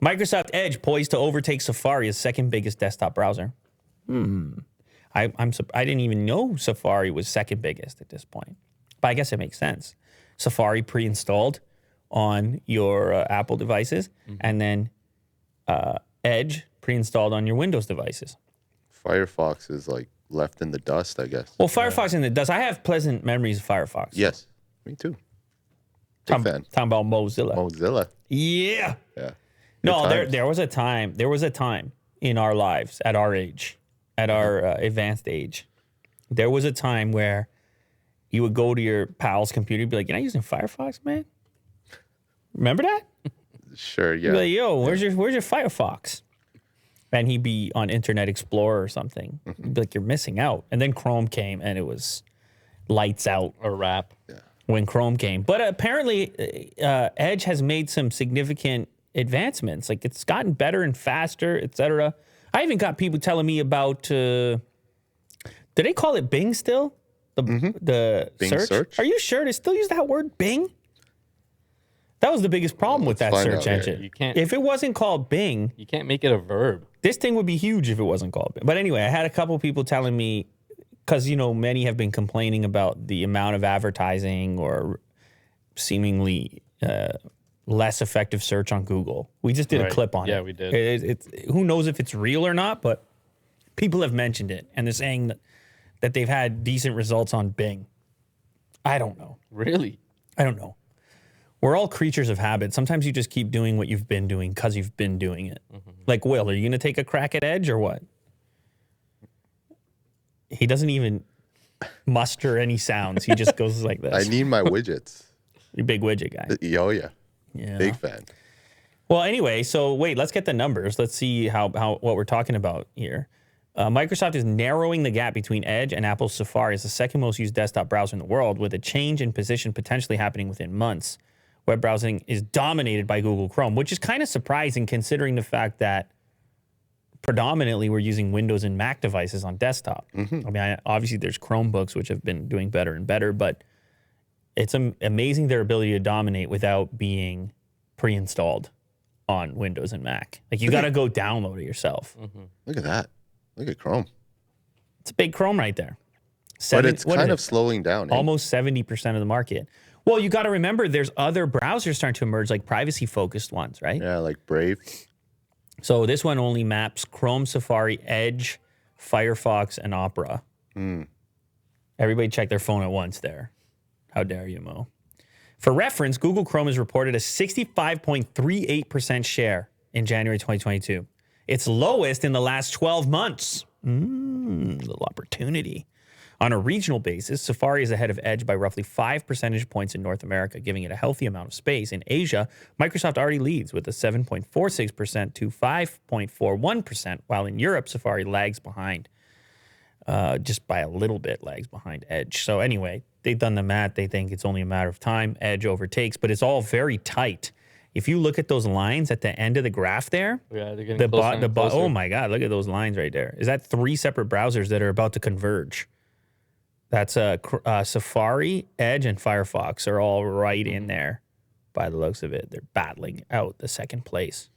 Microsoft Edge poised to overtake Safari as second biggest desktop browser. I didn't even know Safari was second biggest at this point. But I guess it makes sense. Safari pre-installed on your Apple devices, and then Edge pre-installed on your Windows devices. Firefox is like left in the dust, I guess. Well, Firefox in the dust. I have pleasant memories of Firefox. Yes, me too. Talking about Mozilla. Mozilla. Yeah. Yeah. No, there was a time in our lives at our age, at our advanced age. There was a time where you would go to your pal's computer and be like, "You're not using Firefox, man?" Remember that? Sure, yeah. You'd be like, "Yo, where's your Firefox?" And he'd be on Internet Explorer or something. He'd be like, "You're missing out." And then Chrome came, and it was lights out. A wrap. Yeah. When Chrome came. But apparently, Edge has made some significant advancements. Like, it's gotten better and faster, etc. I even got people telling me about, do they call it Bing still? The Bing search? Are you sure they still use that word, Bing? That was the biggest problem with that search engine. You can't, if it wasn't called Bing, you can't make it a verb. This thing would be huge if it wasn't called Bing. But anyway, I had a couple people telling me, because, you know, many have been complaining about the amount of advertising or seemingly less effective search on Google. We just did a clip on it. Yeah, we did. Who knows if it's real or not, but people have mentioned it, and they're saying that they've had decent results on Bing. I don't know. Really? I don't know. We're all creatures of habit. Sometimes you just keep doing what you've been doing because you've been doing it. Like, Will, are you going to take a crack at Edge or what? He doesn't even muster any sounds. He just goes like this. I need my widgets. You're a big widget guy. Oh, yeah. Yeah. Big fan. Well, anyway, so wait, let's get the numbers. Let's see how what we're talking about here. Microsoft is narrowing the gap between Edge and Apple's Safari as the second most used desktop browser in the world, with a change in position potentially happening within months. Web browsing is dominated by Google Chrome, which is kind of surprising considering the fact that predominantly we're using Windows and Mac devices on desktop. I mean, obviously there's Chromebooks, which have been doing better and better, but it's amazing their ability to dominate without being pre-installed on Windows and Mac. Like, you got to go download it yourself. Look at that. Look at Chrome. It's a big Chrome right there. But it's kind of slowing down. Almost 70% of the market. Well, you got to remember there's other browsers starting to emerge, like privacy-focused ones, right? Yeah, like Brave. So this one only maps Chrome, Safari, Edge, Firefox, and Opera. Everybody check their phone at once there. How dare you, Mo? For reference, Google Chrome has reported a 65.38% share in January 2022. Its lowest in the last 12 months. Little opportunity. On a regional basis, Safari is ahead of Edge by roughly 5 percentage points in North America, giving it a healthy amount of space. In Asia, Microsoft already leads with a 7.46% to 5.41%, while in Europe, Safari lags behind. Just by a little bit lags behind Edge. So anyway, they've done the math. They think it's only a matter of time. Edge overtakes, but it's all very tight. If you look at those lines at the end of the graph there, yeah, they're getting closer. Oh my God, look at those lines right there. Is that 3 separate browsers that are about to converge? That's Safari, Edge, and Firefox are all right in there by the looks of it. They're battling out the second place.